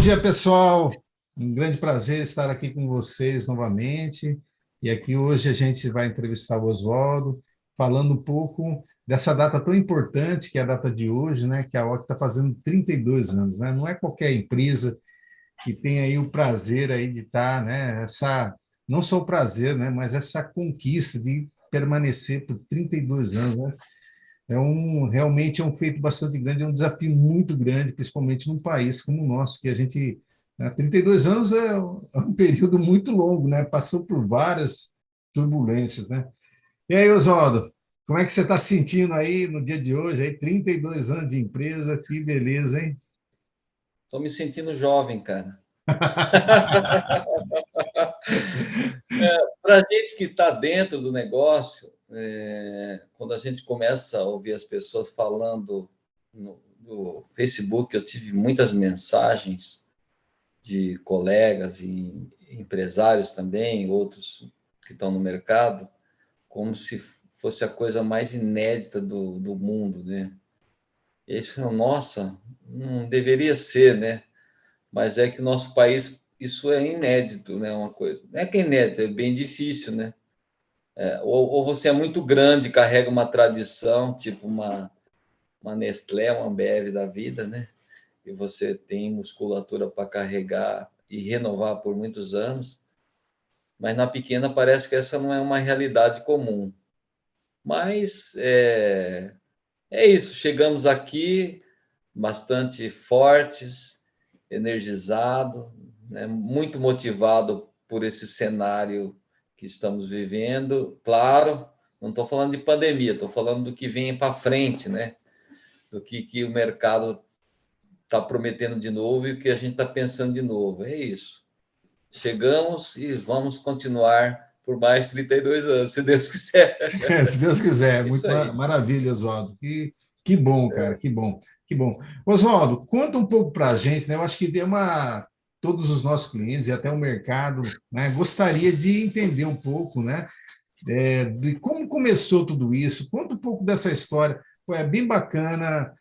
dia, pessoal. Um grande prazer estar aqui com vocês novamente. E aqui hoje a gente vai entrevistar o Oswaldo, falando um pouco dessa data tão importante, que é a data de hoje, né? Que a OC está fazendo 32 anos, né? Não é qualquer empresa que tem aí o prazer aí de estar, né? Não só o prazer, né? Mas essa conquista de permanecer por 32 anos, né? Realmente é um feito bastante grande, é um desafio muito grande, principalmente num país como o nosso, que a gente, 32 anos é um período muito longo, né? Passou por várias turbulências, né? E aí, Oswaldo, como é que você está se sentindo aí no dia de hoje? Aí, 32 anos de empresa, que beleza, hein? Estou me sentindo jovem, cara. Para a gente que está dentro do negócio, quando a gente começa a ouvir as pessoas falando no Facebook, eu tive muitas mensagens de colegas e empresários também, outros que estão no mercado, como se fosse a coisa mais inédita do mundo, né? E eles falam, nossa, não deveria ser, né? Mas é que no nosso país isso é inédito, né? Uma coisa. Não é que é inédito, é bem difícil, né? Ou você é muito grande, carrega uma tradição, tipo uma Nestlé, uma Ambev da vida, né? E você tem musculatura para carregar e renovar por muitos anos, mas na pequena parece que essa não é uma realidade comum. Mas é isso, chegamos aqui bastante fortes, energizado, né? Muito motivado por esse cenário que estamos vivendo. Claro, não estou falando de pandemia, estou falando do que vem para frente, né? Do que o mercado está prometendo de novo e o que a gente está pensando de novo. É isso. Chegamos e vamos continuar por mais 32 anos, se Deus quiser. Se Deus quiser, É isso muito aí. maravilha, Oswaldo. Que bom, cara, que bom, que bom. Oswaldo, conta um pouco para a gente, né? Eu acho que todos os nossos clientes e até o mercado, né, gostaria de entender um pouco, né, de como começou tudo isso. Conta um pouco dessa história. Pô, é bem bacana.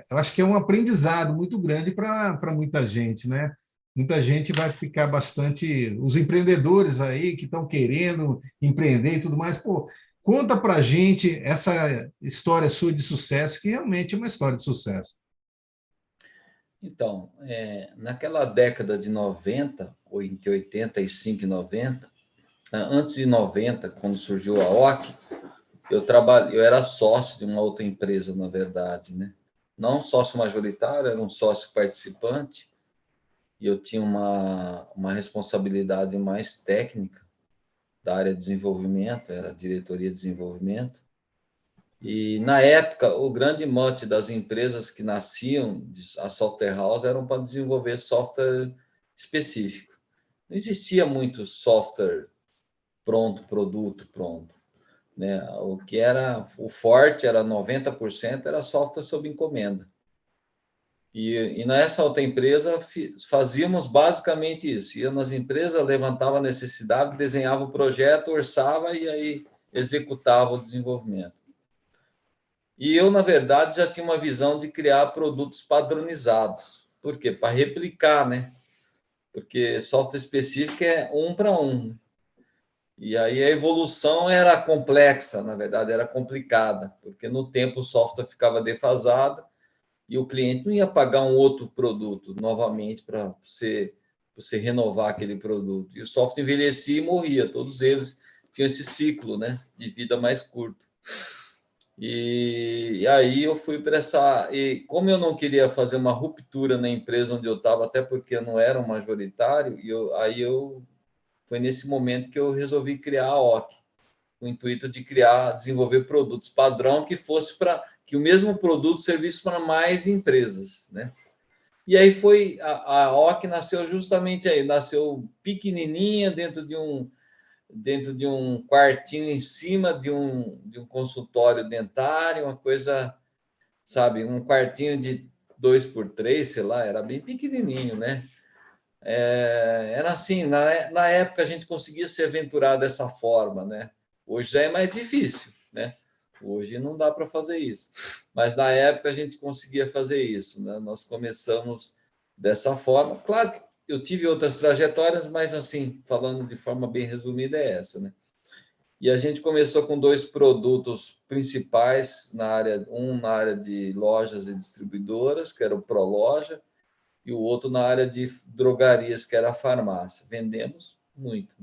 Eu acho que é um aprendizado muito grande para muita gente, né? Muita gente vai ficar bastante. Os empreendedores aí que estão querendo empreender e tudo mais, pô, conta para a gente essa história sua de sucesso, que realmente é uma história de sucesso. Então, naquela década de 90, ou entre 85 e 90, antes de 90, quando surgiu a OC, eu era sócio de uma outra empresa, na verdade, né? Não sócio majoritário, era um sócio participante, e eu tinha uma responsabilidade mais técnica da área de desenvolvimento, era diretoria de desenvolvimento. E, na época, o grande mote das empresas que nasciam, a software house, eram para desenvolver software específico. Não existia muito software pronto, produto pronto, né? O que era o forte era 90% era software sob encomenda. E nessa outra empresa fazíamos basicamente isso. Ia nas empresas, levantava a necessidade, desenhava o projeto, orçava e aí executava o desenvolvimento. E eu, na verdade, já tinha uma visão de criar produtos padronizados. Por quê? Para replicar, né? Porque software específico é um para um. E aí a evolução era complexa, na verdade, era complicada, porque no tempo o software ficava defasado e o cliente não ia pagar um outro produto novamente para você renovar aquele produto. E o software envelhecia e morria, todos eles tinham esse ciclo, né, de vida mais curto. E aí eu fui para essa. E como eu não queria fazer uma ruptura na empresa onde eu estava, até porque eu não era um majoritário, aí eu foi nesse momento que eu resolvi criar a OC, com o intuito de desenvolver produtos padrão que fosse para que o mesmo produto servisse para mais empresas, né? E aí foi a OC nasceu justamente aí, nasceu pequenininha dentro de um quartinho em cima de um consultório dentário, uma coisa, sabe, um quartinho de 2 por 3, sei lá, era bem pequenininho, né? Era assim, na época a gente conseguia se aventurar dessa forma, né? Hoje já é mais difícil, né? Hoje não dá para fazer isso. Mas na época a gente conseguia fazer isso, né? Nós começamos dessa forma. Claro que eu tive outras trajetórias, mas, assim, falando de forma bem resumida, é essa, né? E a gente começou com 2 produtos principais na área de lojas e distribuidoras, que era o Proloja, e o outro na área de drogarias, que era a farmácia. Vendemos muito.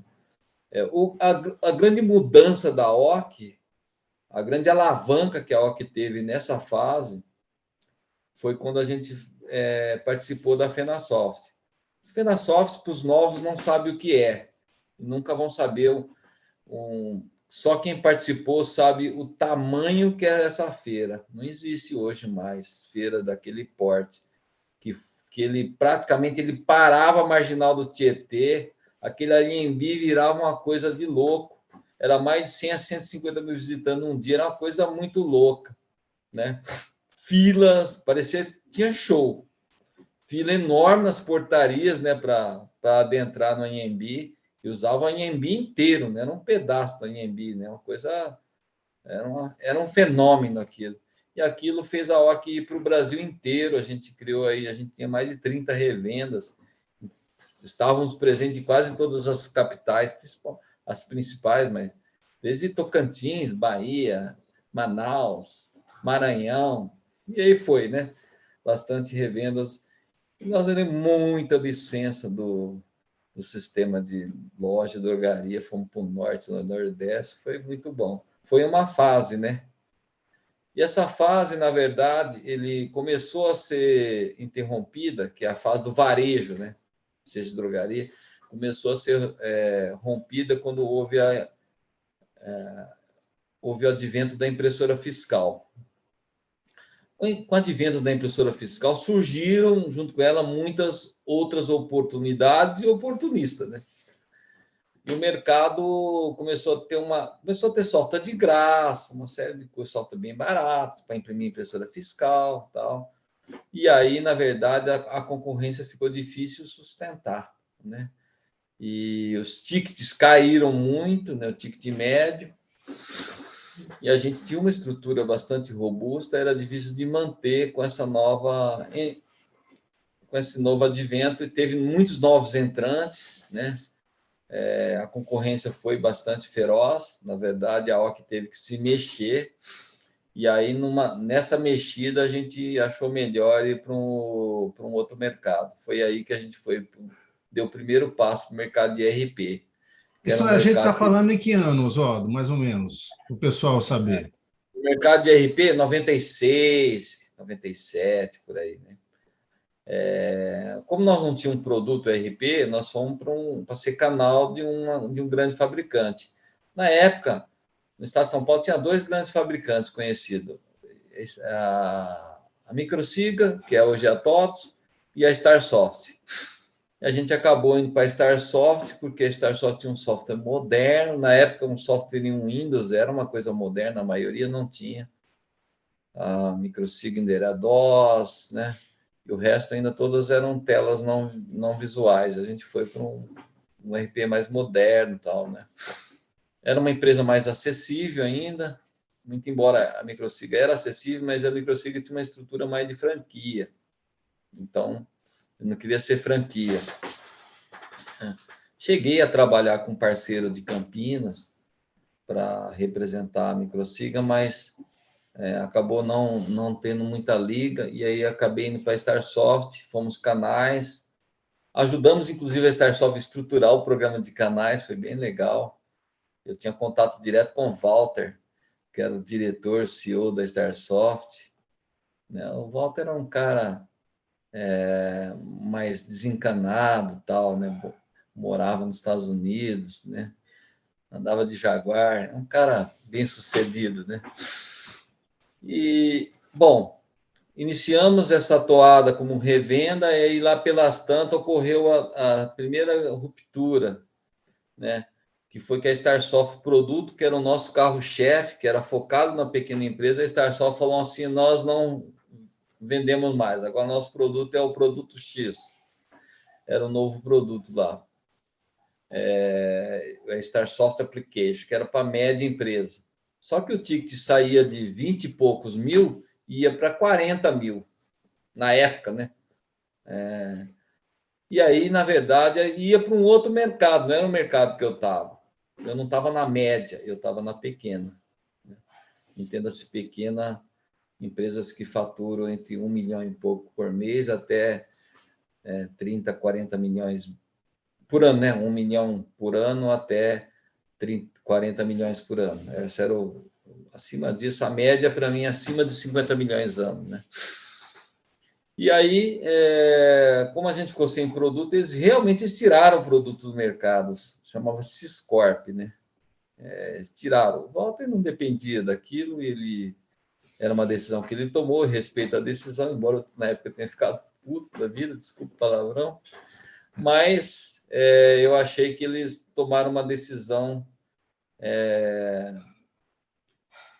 A grande mudança da OC, a grande alavanca que a OC teve nessa fase, foi quando a gente participou da FenaSoft. FenaSoft, para os novos, não sabe o que é. Nunca vão saber. Só quem participou sabe o tamanho que era essa feira. Não existe hoje mais feira daquele porte. Que ele praticamente ele parava a marginal do Tietê, aquele Anhembi virava uma coisa de louco. Era mais de 100 a 150 mil visitando um dia, era uma coisa muito louca, né? Filas, parecia que tinha show. Fila enorme nas portarias, né, para adentrar no Anhembi, e usava o Anhembi inteiro, né? Era um pedaço do Anhembi, né? Uma coisa, era um fenômeno aquilo. E aquilo fez a OC ir para o Brasil inteiro. A gente criou aí, a gente tinha mais de 30 revendas. Estávamos presentes em quase todas as capitais, as principais, mas desde Tocantins, Bahia, Manaus, Maranhão, e aí foi, né? Bastante revendas. E nós temos muita licença do sistema de loja, drogaria, fomos para o norte, no nordeste, foi muito bom. Foi uma fase, né? E essa fase, na verdade, ele começou a ser interrompida, que é a fase do varejo, né? Seja de drogaria, começou a ser rompida quando houve o advento da impressora fiscal. Com o advento da impressora fiscal, surgiram, junto com ela, muitas outras oportunidades e oportunistas, né? E o mercado começou a ter software de graça, uma série de coisas, software bem baratos para imprimir impressora fiscal, tal. E aí, na verdade, a concorrência ficou difícil sustentar, né? E os tickets caíram muito, né? O ticket médio. E a gente tinha uma estrutura bastante robusta, era difícil de manter com esse novo advento, e teve muitos novos entrantes, né? A concorrência foi bastante feroz, na verdade, a OC teve que se mexer, e aí nessa mexida a gente achou melhor ir para um outro mercado. Foi aí que a gente deu o primeiro passo para o mercado de RP. Isso a gente está falando em que ano, Oswaldo, mais ou menos, para o pessoal saber? O mercado de RP, 96, 97, por aí, né? Como nós não tínhamos um produto RP, nós fomos para ser canal de um grande fabricante. Na época, no estado de São Paulo, tinha 2 grandes fabricantes conhecidos. A Microsiga, que é hoje a TOTS, e a Starsoft. A gente acabou indo para a Starsoft, porque a Starsoft tinha um software moderno. Na época, um software em Windows era uma coisa moderna, a maioria não tinha. A Microsiga ainda era DOS, né? E o resto ainda todas eram telas não visuais. A gente foi para um RP mais moderno e tal, né? Era uma empresa mais acessível ainda, muito embora a Microsiga era acessível, mas a Microsiga tinha uma estrutura mais de franquia. Então, eu não queria ser franquia. Cheguei a trabalhar com um parceiro de Campinas para representar a Microsiga, mas acabou não tendo muita liga, e aí acabei indo para a Starsoft, fomos canais, ajudamos inclusive a Starsoft a estruturar o programa de canais, foi bem legal. Eu tinha contato direto com o Walter, que era o diretor, CEO da Starsoft, né? O Walter era um cara mais desencanado, tal, né? Morava nos Estados Unidos, né? Andava de Jaguar, um cara bem sucedido, né? E, bom, iniciamos essa toada como revenda, e aí lá pelas tantas ocorreu a primeira ruptura, né? Que foi que a Starsoft Produto, que era o nosso carro-chefe, que era focado na pequena empresa, a Starsoft falou assim: nós não vendemos mais, agora nosso produto é o produto X. Era o novo produto lá. A Starsoft Application, que era para média empresa. Só que o ticket saía de 20 e poucos mil e ia para 40 mil, na época, né? E aí, na verdade, ia para um outro mercado, não era o mercado que eu estava. Eu não estava na média, eu estava na pequena. Entenda-se pequena, empresas que faturam entre 1 milhão e pouco por mês até 30, 40 milhões por ano, né? 1 milhão por ano até 30, 40 milhões por ano. Essa era acima disso, a média para mim é acima de 50 milhões ano, né? E aí, como a gente ficou sem produto, eles realmente tiraram o produto do mercado, chamava Siscorp, né? Tiraram. O Walter não dependia daquilo, ele era uma decisão que ele tomou, respeito à decisão, embora na época eu tenha ficado puto da vida, desculpa o palavrão, mas eu achei que eles tomaram uma decisão dentro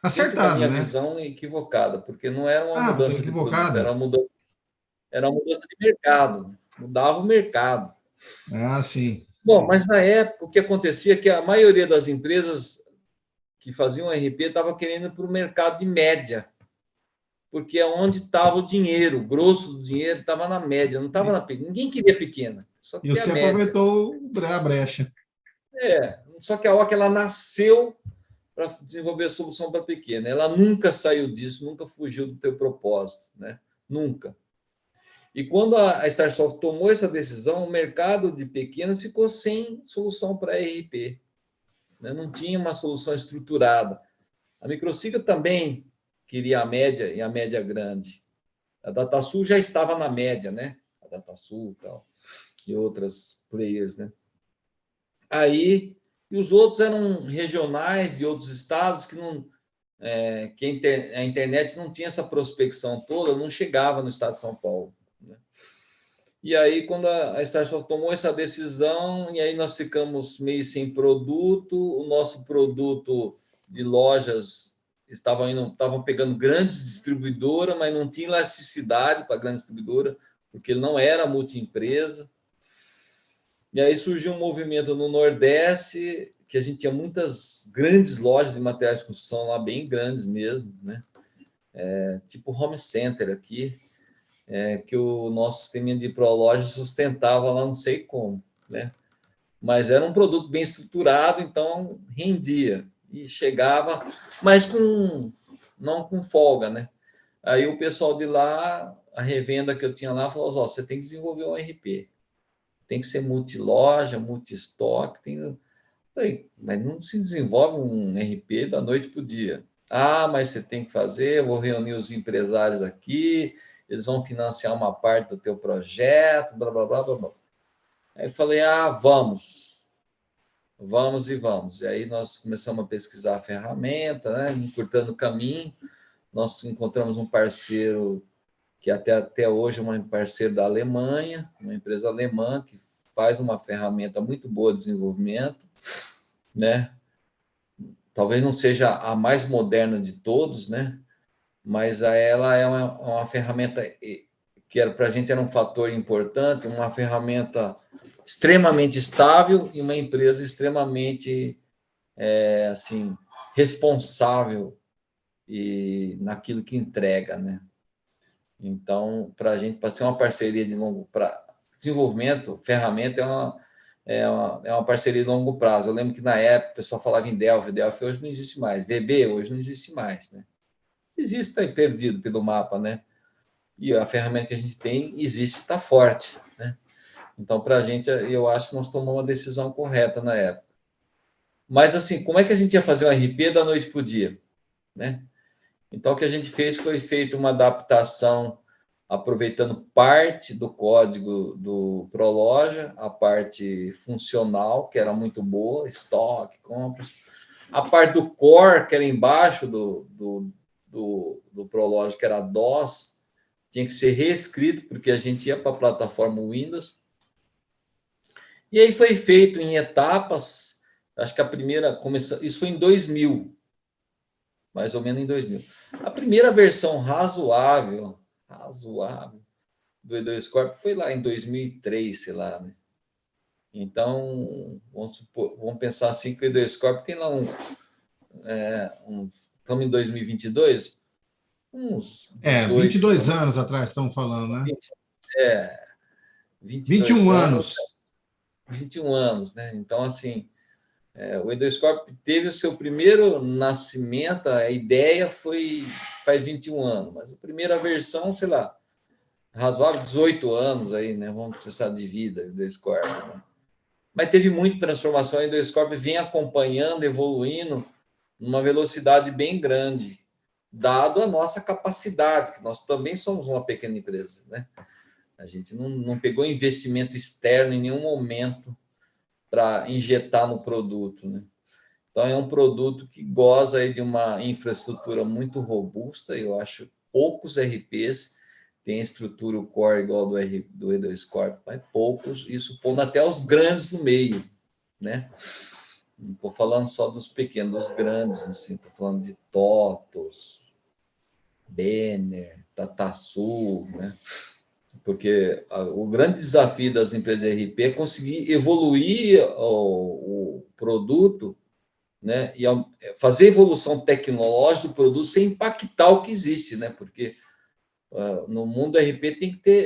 da Acertado, minha né? visão equivocada, porque não era uma Ah, mudança de produto, equivocada? era uma mudança de mercado, mudava o mercado. Ah, sim. Bom, mas na época o que acontecia é que a maioria das empresas que faziam RP estava querendo ir para o mercado de média, porque é onde estava o dinheiro, o grosso do dinheiro estava na média, não estava na pequena. Ninguém queria pequena, só E queria a você média. aproveitou a brecha. Só que a OC ela nasceu para desenvolver a solução para pequena. Ela nunca saiu disso, nunca fugiu do teu propósito, né? Nunca. E quando a Starsoft tomou essa decisão, o mercado de pequenas ficou sem solução para RP, né? Não tinha uma solução estruturada. A Microsiga também queria a média e a média grande. A DataSul já estava na média, né? A DataSul e tal, e outras players, né? Aí, e os outros eram regionais de outros estados que não, que a internet não tinha essa prospecção toda, não chegava no estado de São Paulo, né? E aí, quando a Starsoft tomou essa decisão, e aí nós ficamos meio sem produto, o nosso produto de lojas estavam pegando grandes distribuidoras, mas não tinha elasticidade para grande distribuidora, porque ele não era multiempresa. E aí surgiu um movimento no Nordeste, que a gente tinha muitas grandes lojas de materiais de construção lá, bem grandes mesmo, né? Tipo home center aqui, que o nosso sistema de proloja sustentava lá, não sei como, né? Mas era um produto bem estruturado, então rendia e chegava, mas não com folga, né? Aí o pessoal de lá, a revenda que eu tinha lá, falou: ó, você tem que desenvolver um RP, tem que ser multiloja, multi-estoque, mas não se desenvolve um RP da noite para o dia. Ah, mas você tem que fazer, eu vou reunir os empresários aqui, eles vão financiar uma parte do teu projeto, blá, blá, blá, blá, blá. Aí eu falei, vamos, vamos e vamos. E aí nós começamos a pesquisar a ferramenta, né, encurtando o caminho, nós encontramos um parceiro que até hoje é um parceiro da Alemanha, uma empresa alemã que faz uma ferramenta muito boa de desenvolvimento, né? Talvez não seja a mais moderna de todos, né? Mas ela é uma ferramenta que para a gente era um fator importante, uma ferramenta extremamente estável e uma empresa extremamente assim responsável e naquilo que entrega, né? Então, para a gente, para ser uma parceria de longo prazo, desenvolvimento, ferramenta é uma parceria de longo prazo. Eu lembro que na época o pessoal falava em Delphi, Delphi hoje não existe mais, VB hoje não existe mais, né? Existe, está perdido pelo mapa, né? E a ferramenta que a gente tem existe, está forte, né? Então, para a gente, eu acho que nós tomamos uma decisão correta na época. Mas, assim, como é que a gente ia fazer um RP da noite para o dia, né? Então, o que a gente fez foi feito uma adaptação, aproveitando parte do código do Proloja, a parte funcional, que era muito boa, estoque, compras, a parte do core, que era embaixo do Proloja, que era DOS, tinha que ser reescrito, porque a gente ia para a plataforma Windows. E aí foi feito em etapas, acho que a primeira começou, isso foi em 2000, mais ou menos em 2000. A primeira versão razoável do E2 Corp foi lá em 2003, sei lá, né? Então, vamos pensar assim que o E2 Corp tem lá estamos em 2022, uns 22 18 anos atrás, estamos falando, né? é, 22 anos. 21 anos, né? Então, assim, o Edoscorp teve o seu primeiro nascimento, a ideia foi faz 21 anos, mas a primeira versão, sei lá, razoável 18 anos aí, né? Vamos precisar de vida, Edoscorp, né? Mas teve muita transformação, a Edoscorp vem acompanhando, evoluindo numa velocidade bem grande, dado a nossa capacidade, que nós também somos uma pequena empresa, né? A gente não pegou investimento externo em nenhum momento para injetar no produto, né? Então, é um produto que goza aí de uma infraestrutura muito robusta. Eu acho poucos RPs têm estrutura o core igual do E2 Corp, mas poucos, isso pondo até os grandes no meio, né? Não estou falando só dos pequenos, dos grandes, assim, estou falando de TOTOS, Banner, Tatasul, né? Porque o grande desafio das empresas de RP é conseguir evoluir o produto, né? E fazer evolução tecnológica do produto sem impactar o que existe, né? Porque no mundo RP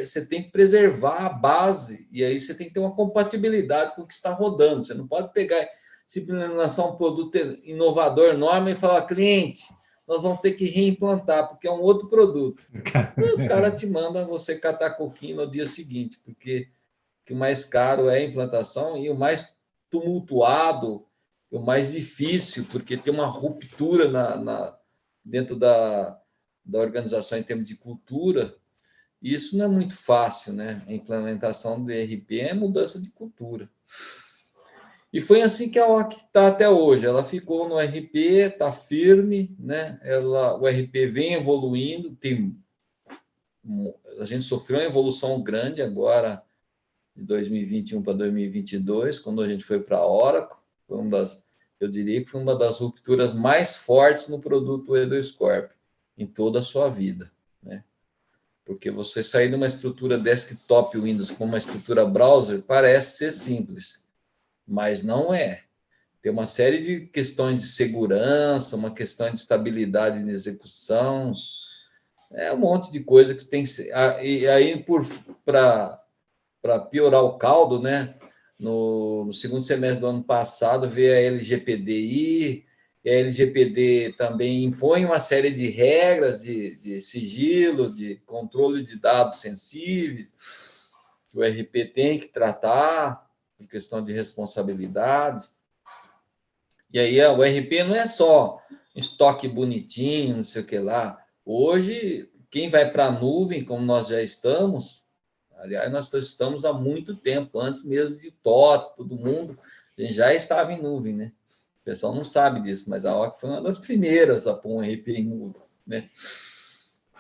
você tem que preservar a base, e aí você tem que ter uma compatibilidade com o que está rodando. Você não pode pegar simplesmente lançar um produto inovador, enorme, e falar, cliente, nós vamos ter que reimplantar, porque é um outro produto. E os caras te mandam você catar coquinho no dia seguinte, porque que o mais caro é a implantação e o mais tumultuado, o mais difícil, porque tem uma ruptura dentro da organização em termos de cultura. E isso não é muito fácil, né? A implementação do ERP é mudança de cultura. E foi assim que a OC está até hoje. Ela ficou no RP, está firme, né? O RP vem evoluindo, a gente sofreu uma evolução grande agora de 2021 para 2022, quando a gente foi para a Oracle, eu diria que foi uma das rupturas mais fortes no produto E2Corp em toda a sua vida, né? Porque você sair de uma estrutura desktop Windows para uma estrutura browser parece ser simples, mas não é. Tem uma série de questões de segurança, uma questão de estabilidade de execução, um monte de coisa que tem que ser. E aí, para piorar o caldo, né? No segundo semestre do ano passado, veio a LGPDI, e a LGPD também impõe uma série de regras de sigilo, de controle de dados sensíveis, que o RP tem que tratar, por questão de responsabilidade. E aí o RP não é só estoque bonitinho, não sei o que lá. Hoje, quem vai para a nuvem, como nós já estamos, aliás, nós estamos há muito tempo, antes mesmo de TOTO, todo mundo, a gente já estava em nuvem, né? O pessoal não sabe disso, mas a OC foi uma das primeiras a pôr um RP em nuvem, né?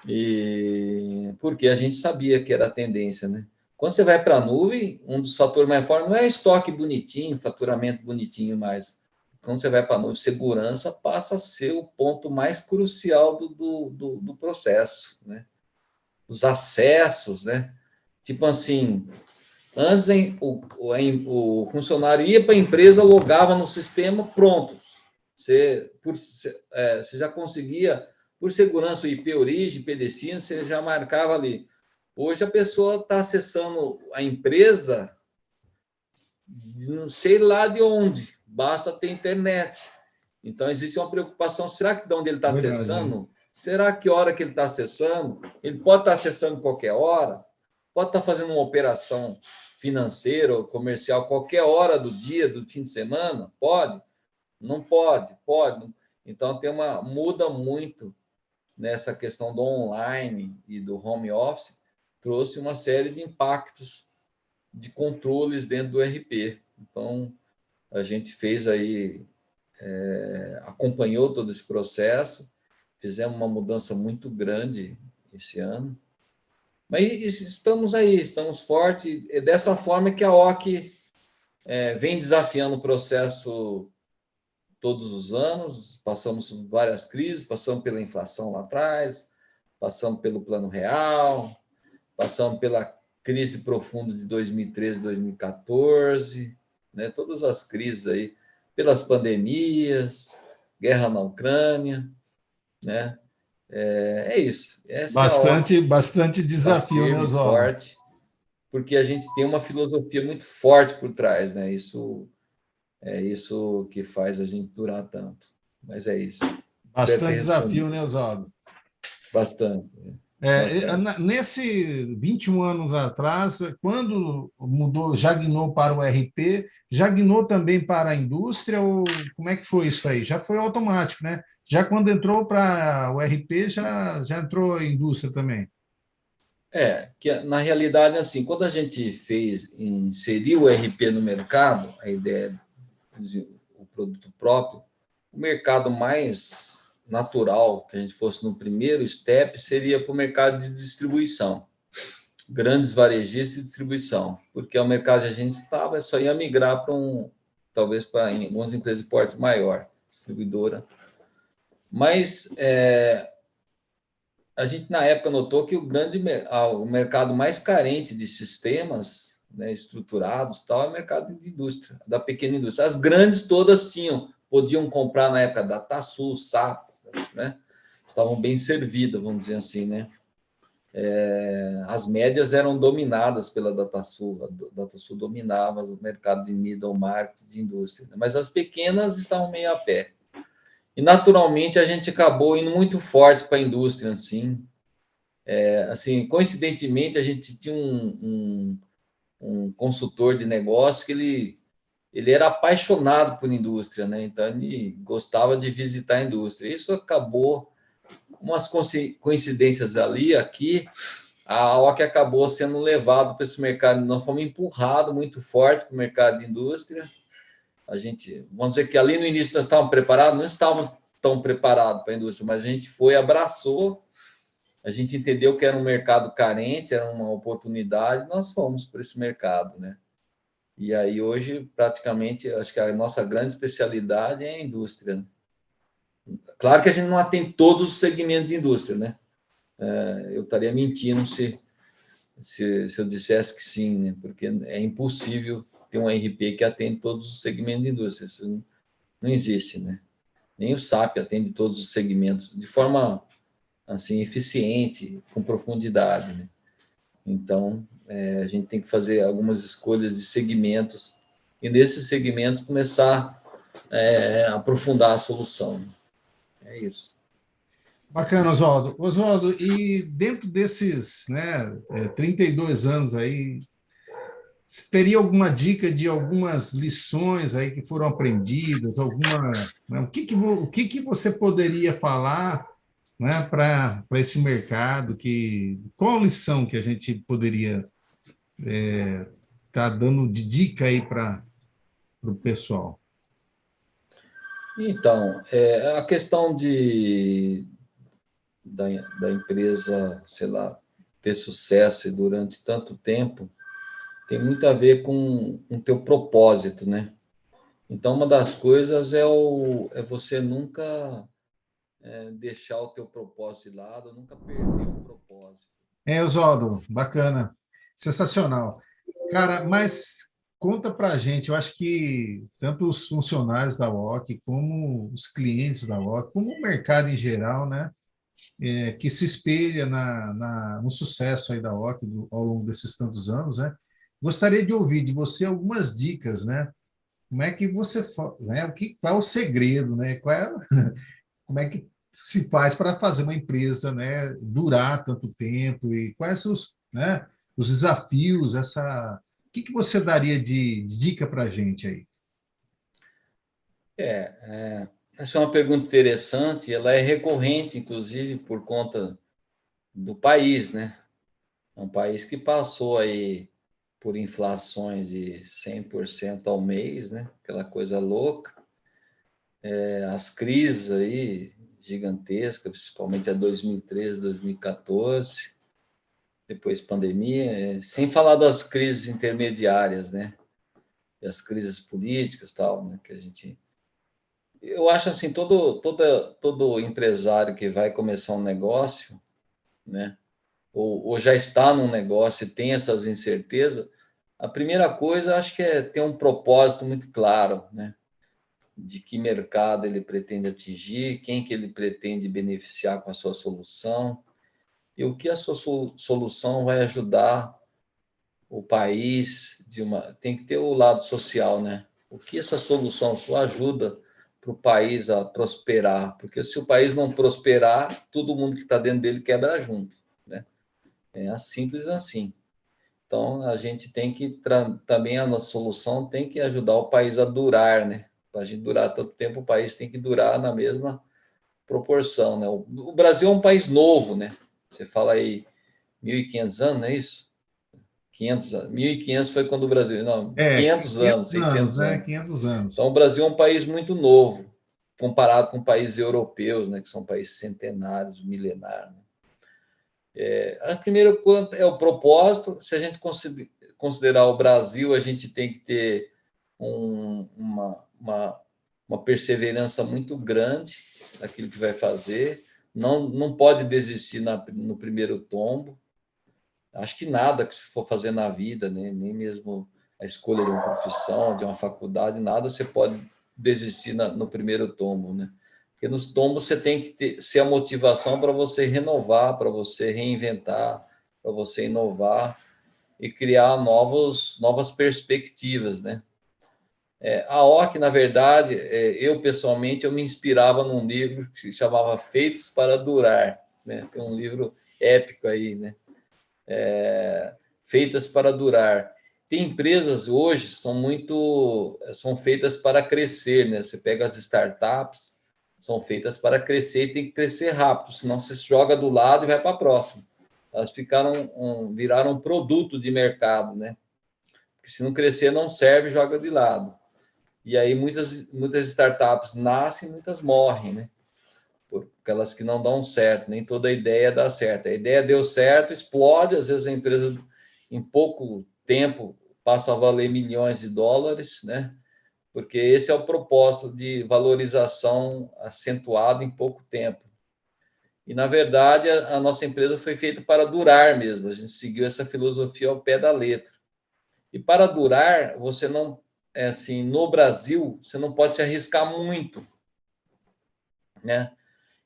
E porque a gente sabia que era a tendência, né? Quando você vai para a nuvem, um dos fatores mais fortes não é estoque bonitinho, faturamento bonitinho, mas quando você vai para a nuvem, segurança passa a ser o ponto mais crucial do processo, né? Os acessos, né? Tipo assim, antes o funcionário ia para a empresa, logava no sistema, pronto. Você já conseguia, por segurança, o IP origem, IP destino, você já marcava ali. Hoje a pessoa está acessando a empresa, não sei lá de onde, basta ter internet. Então, existe uma preocupação, será que de onde ele está acessando? Será que hora que ele está acessando? Ele pode estar acessando qualquer hora? Pode estar fazendo uma operação financeira ou comercial qualquer hora do dia, do fim de semana? Pode? Não pode? Pode. Então, muda muito nessa questão do online e do home office, trouxe uma série de impactos de controles dentro do RP. Então, a gente fez aí, acompanhou todo esse processo, fizemos uma mudança muito grande esse ano, mas estamos aí, estamos fortes, é dessa forma que a OC vem desafiando o processo todos os anos, passamos por várias crises, passamos pela inflação lá atrás, passamos pelo Plano Real, passamos pela crise profunda de 2013, 2014, né? Todas as crises aí, pelas pandemias, guerra na Ucrânia, né? É isso. Essa é a OC, Bastante está desafio, né, firme, Oswaldo? forte, porque a gente tem uma filosofia muito forte por trás, né? Isso é isso que faz a gente durar tanto. Mas é isso. Espero ter Bastante respondido desafio, né, Oswaldo? bastante, né? Bastante. Nesse 21 anos atrás, quando mudou, jagnou para o RP, jagnou também para a indústria, ou como é que foi isso aí? Já foi automático, né? Já quando entrou para o RP, já entrou a indústria também. Que na realidade, assim, quando a gente fez, inseriu o RP no mercado, a ideia de o produto próprio, o mercado mais natural que a gente fosse no primeiro step seria para o mercado de distribuição, grandes varejistas de distribuição, porque é o mercado que a gente estava, só ia migrar para talvez para algumas empresas de porte maior, distribuidora. Mas a gente na época notou que o mercado mais carente de sistemas, né, estruturados tal é o mercado de indústria, da pequena indústria. As grandes todas podiam comprar na época da Tassul, SAP, né? Estavam bem servidas, vamos dizer assim, né? As médias eram dominadas pela DataSul, a DataSul dominava o mercado de middle market de indústria, né? Mas as pequenas estavam meio a pé. E naturalmente a gente acabou indo muito forte para a indústria, assim, coincidentemente a gente tinha um consultor de negócio que ele era apaixonado por indústria, né? Então ele gostava de visitar a indústria. Isso acabou umas coincidências ali, aqui, a OC acabou sendo levado para esse mercado. Nós fomos empurrados muito forte para o mercado de indústria. A gente, vamos dizer que ali no início nós estávamos preparados, não estávamos tão preparados para a indústria, mas a gente foi, abraçou, a gente entendeu que era um mercado carente, era uma oportunidade, nós fomos para esse mercado, né? E aí hoje, praticamente, acho que a nossa grande especialidade é a indústria, né? Claro que a gente não atende todos os segmentos de indústria, né? Eu estaria mentindo se eu dissesse que sim, né? Porque é impossível ter um RP que atende todos os segmentos de indústria. Isso não existe, né? Nem o SAP atende todos os segmentos de forma assim eficiente, com profundidade, né? Então, a gente tem que fazer algumas escolhas de segmentos e nesses segmentos começar a aprofundar a solução. É isso. Bacana, Oswaldo. Oswaldo, e dentro desses, né, 32 anos aí, teria alguma dica de algumas lições aí que foram aprendidas, né, o que que você poderia falar, né, para esse mercado, qual lição que a gente poderia estar dando de dica aí para o pessoal? Então, a questão da, da empresa, sei lá, ter sucesso durante tanto tempo tem muito a ver com o teu propósito, né? Então, uma das coisas é você nunca deixar o teu propósito de lado, nunca perder o propósito. Oswaldo, bacana, sensacional. Cara, mas conta para a gente, eu acho que tanto os funcionários da UOC, como os clientes da UOC, como o mercado em geral, né, que se espelha no sucesso aí da UOC ao longo desses tantos anos, né, gostaria de ouvir de você algumas dicas, né, como é que você, né, qual é o segredo, né, como é que se faz para fazer uma empresa, né, durar tanto tempo e quais são né, os desafios, o que que você daria de dica para a gente aí? Essa é uma pergunta interessante, ela é recorrente, inclusive, por conta do país, né? É um país que passou aí por inflações de 100% ao mês, né? Aquela coisa louca. As crises aí gigantescas, principalmente a 2013, 2014, depois pandemia, sem falar das crises intermediárias, né? E as crises políticas, tal, né? Que a gente, eu acho assim, todo empresário que vai começar um negócio, né? Ou já está num negócio e tem essas incertezas, a primeira coisa acho que é ter um propósito muito claro, né? De que mercado ele pretende atingir, quem que ele pretende beneficiar com a sua solução e o que a sua solução vai ajudar o país tem que ter o lado social, né? O que essa solução sua ajuda para o país a prosperar? Porque se o país não prosperar, todo mundo que está dentro dele quebra junto, né? É simples assim. Então, a gente tem que também a nossa solução tem que ajudar o país a durar, né? Para a gente durar tanto tempo, o país tem que durar na mesma proporção, né? O Brasil é um país novo, né? Você fala aí 1.500 anos, não é isso? 500 anos. 1.500 foi quando o Brasil... Não, 500 anos, 500 anos, 600 né? anos. 500 anos. Então, o Brasil é um país muito novo, comparado com países europeus, né? Que são países centenários, milenários. Né? A primeira coisa é o propósito. Se a gente considerar o Brasil, a gente tem que ter uma perseverança muito grande naquilo que vai fazer. Não pode desistir no primeiro tombo. Acho que nada que se for fazer na vida, né? Nem mesmo a escolha de uma profissão, de uma faculdade, nada você pode desistir no primeiro tombo, né? Porque nos tombos você tem que ser a motivação para você renovar, para você reinventar, para você inovar e criar novas perspectivas, né? A OC, na verdade, eu pessoalmente, eu me inspirava num livro que se chamava Feitos para Durar, né? Tem um livro épico aí, né? Feitas para durar. Tem empresas hoje são feitas para crescer, né? Você pega as startups, são feitas para crescer e tem que crescer rápido, senão você se joga do lado e vai para a próxima. Elas viraram um produto de mercado, né? Porque se não crescer não serve, joga de lado. E aí muitas startups nascem, muitas morrem, né? Por aquelas que não dão certo, nem toda ideia dá certo. A ideia deu certo, explode, às vezes a empresa em pouco tempo passa a valer milhões de dólares, né? Porque esse é o propósito de valorização acentuado em pouco tempo. E, na verdade, a nossa empresa foi feita para durar mesmo. A gente seguiu essa filosofia ao pé da letra. E para durar, você não, assim, no Brasil, você não pode se arriscar muito, né?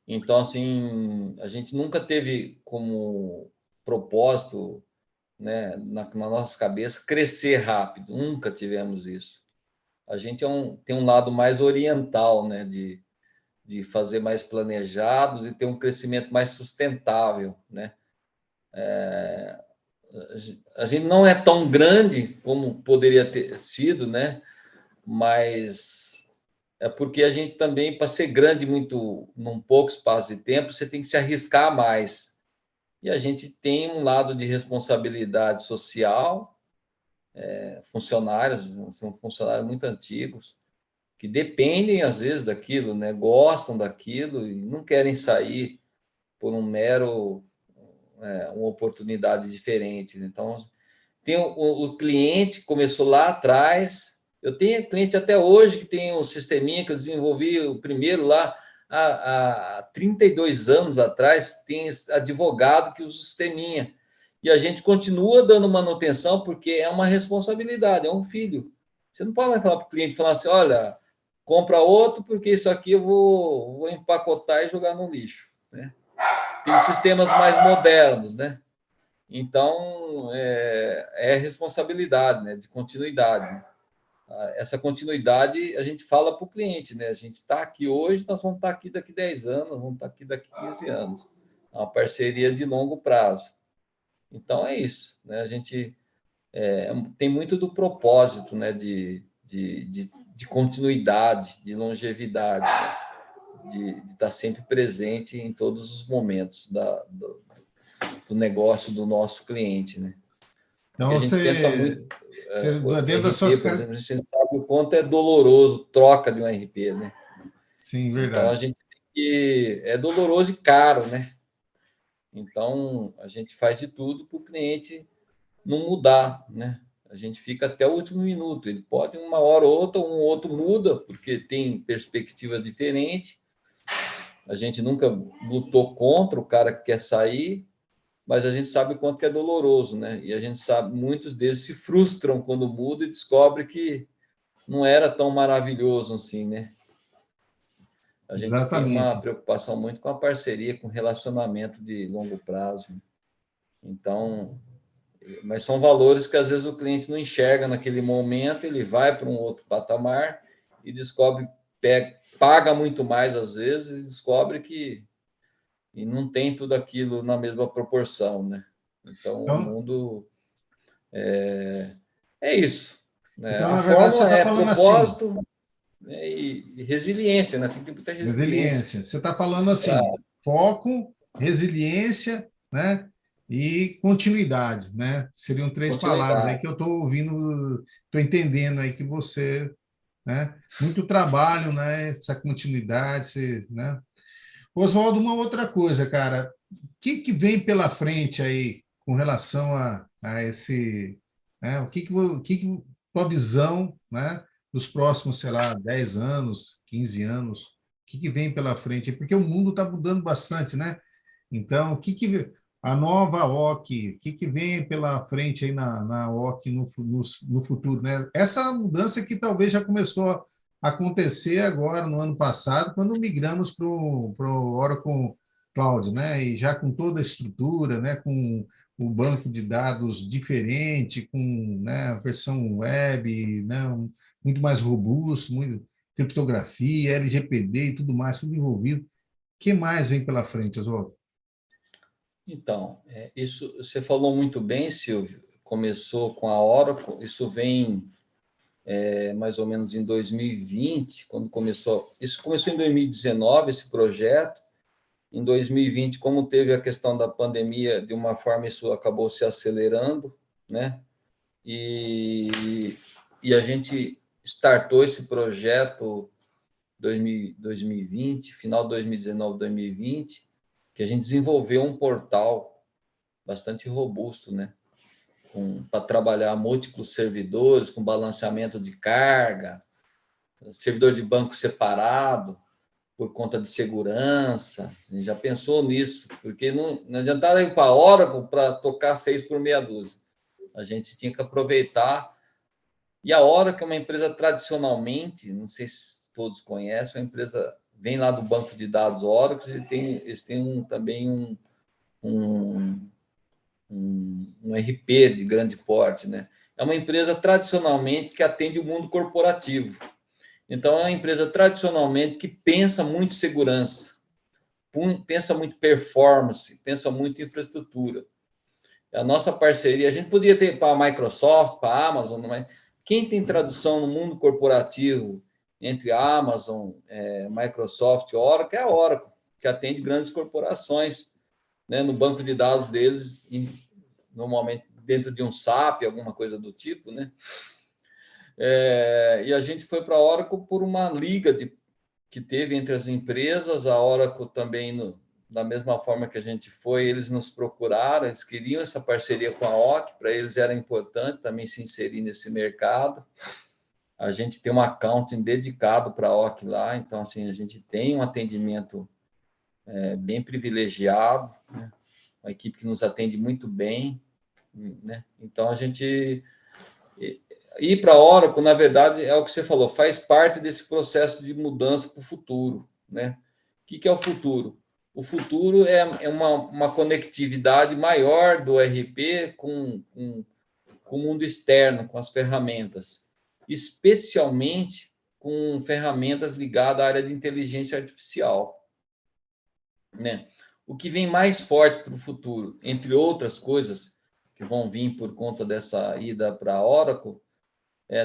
Então, assim, a gente nunca teve como propósito, né, na nossa cabeça, crescer rápido. Nunca tivemos isso. A gente tem um lado mais oriental, né, de fazer mais planejados e ter um crescimento mais sustentável, né? A gente não é tão grande como poderia ter sido, né? Mas é porque a gente também, para ser grande num pouco espaço de tempo, você tem que se arriscar mais. E a gente tem um lado de responsabilidade social, funcionários, são funcionários muito antigos, que dependem, às vezes, daquilo, né? Gostam daquilo e não querem sair por uma oportunidade diferente. Então, tem o cliente que começou lá atrás. Eu tenho cliente até hoje que tem um sisteminha que eu desenvolvi o primeiro lá há 32 anos atrás, tem advogado que usa o sisteminha. E a gente continua dando manutenção porque é uma responsabilidade, é um filho. Você não pode mais falar para o cliente, falar assim, olha, compra outro porque isso aqui eu vou empacotar e jogar no lixo, né? Tem sistemas mais modernos, né? Então, é responsabilidade, né, de continuidade. Né? Essa continuidade a gente fala para o cliente, né? A gente está aqui hoje, nós vamos estar aqui daqui 10 anos, vamos estar aqui daqui 15 anos. É uma parceria de longo prazo. Então, é isso. Né? A gente tem muito do propósito, né, de continuidade, de longevidade, né? De estar sempre presente em todos os momentos do negócio do nosso cliente, né? Porque Então, a gente pensa muito, dentro das RP, suas... por exemplo, a gente sabe o quanto é doloroso troca de um RP, né? Sim, Então, a verdade. gente tem que... É doloroso e caro, né? Então, a gente faz de tudo para o cliente não mudar, né? A gente fica até o último minuto. Ele pode, uma hora ou outra, um outro muda, porque tem perspectiva diferente. A gente nunca lutou contra o cara que quer sair, mas a gente sabe o quanto que é doloroso, né? E a gente sabe, muitos deles se frustram quando muda e descobre que não era tão maravilhoso assim, né? A gente tem uma Exatamente. preocupação muito com a parceria, com relacionamento de longo prazo. Né? Então, Mas são valores que às vezes o cliente não enxerga naquele momento, ele vai para um outro patamar e descobre, paga muito mais às vezes e descobre que e não tem tudo aquilo na mesma proporção, né? Então, o Então, mundo é isso, né? então, A na verdade, você fórmula está é falando assim, propósito, né, e resiliência, né? Tem que ter muita resiliência resiliência. Você está falando para assim, foco, resiliência, né? E continuidade, né? Seriam três palavras aí continuidade. que eu estou ouvindo, estou entendendo aí que você, né? Muito trabalho, né? Essa continuidade, né? Oswaldo, uma outra coisa, cara, o que vem pela frente aí com relação a esse, né? O que tua visão, né? Nos próximos, sei lá, 10 anos, 15 anos, o que vem pela frente? Porque o mundo está mudando bastante, né? Então, a nova OC, o que vem pela frente aí na OC no futuro, né? Essa mudança que talvez já começou a acontecer agora no ano passado, quando migramos para o Oracle Cloud, né? E já com toda a estrutura, né? Com o banco de dados diferente, com, né, a versão web, né? Muito mais robusto, muito criptografia, LGPD e tudo mais, tudo envolvido. O que mais vem pela frente, Oswaldo? Então, isso você falou muito bem, Silvio. Começou com a Oracle, isso vem mais ou menos em 2020, quando começou. Isso começou em 2019, esse projeto. Em 2020, como teve a questão da pandemia, de uma forma isso acabou se acelerando, né? E, e a gente startou esse projeto 2020, final de 2019, 2020, que a gente desenvolveu um portal bastante robusto, né? Para trabalhar múltiplos servidores, com balanceamento de carga, servidor de banco separado, por conta de segurança. A gente já pensou nisso, porque não adiantava ir para a Oracle para tocar 6 por meia dúzia. A gente tinha que aproveitar. E a Oracle é uma empresa tradicionalmente, não sei se todos conhecem, uma empresa vem lá do banco de dados Oracle, eles têm também um, um RP de grande porte, né? É uma empresa tradicionalmente que atende o mundo corporativo. Então, é uma empresa tradicionalmente que pensa muito em segurança, pensa muito performance, pensa muito em infraestrutura. A nossa parceria, a gente podia ter para a Microsoft, para a Amazon, mas quem tem tradução no mundo corporativo entre a Amazon, Microsoft e Oracle é a Oracle, que atende grandes corporações, né, no banco de dados deles, normalmente dentro de um SAP, alguma coisa do tipo, né? E a gente foi para a Oracle por uma liga que teve entre as empresas, a Oracle também, da mesma forma que a gente foi, eles nos procuraram, eles queriam essa parceria com a OC, para eles era importante também se inserir nesse mercado. A gente tem um accounting dedicado para a OC lá, então, assim, a gente tem um atendimento bem privilegiado, né? Uma equipe que nos atende muito bem, né? Então, a gente ir para a Oracle, na verdade, é o que você falou, faz parte desse processo de mudança para o futuro, né? O que é o futuro? O futuro é uma conectividade maior do RP com o mundo externo, com as ferramentas, especialmente com ferramentas ligadas à área de inteligência artificial, né? O que vem mais forte para o futuro, entre outras coisas que vão vir por conta dessa ida para a Oracle,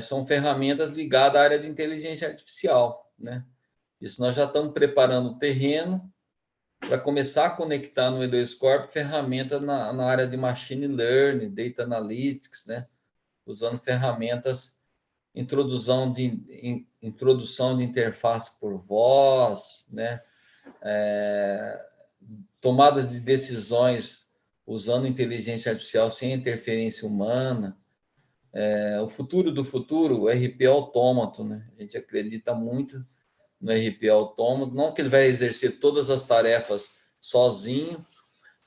são ferramentas ligadas à área de inteligência artificial, né? Isso nós já estamos preparando o terreno para começar a conectar no E2 Corp ferramentas na área de machine learning, data analytics, né? Usando ferramentas, introdução de interface por voz, né? Tomadas de decisões usando inteligência artificial sem interferência humana. O futuro do futuro, o RP autômato, né? A gente acredita muito no RP autômato, não que ele vai exercer todas as tarefas sozinho,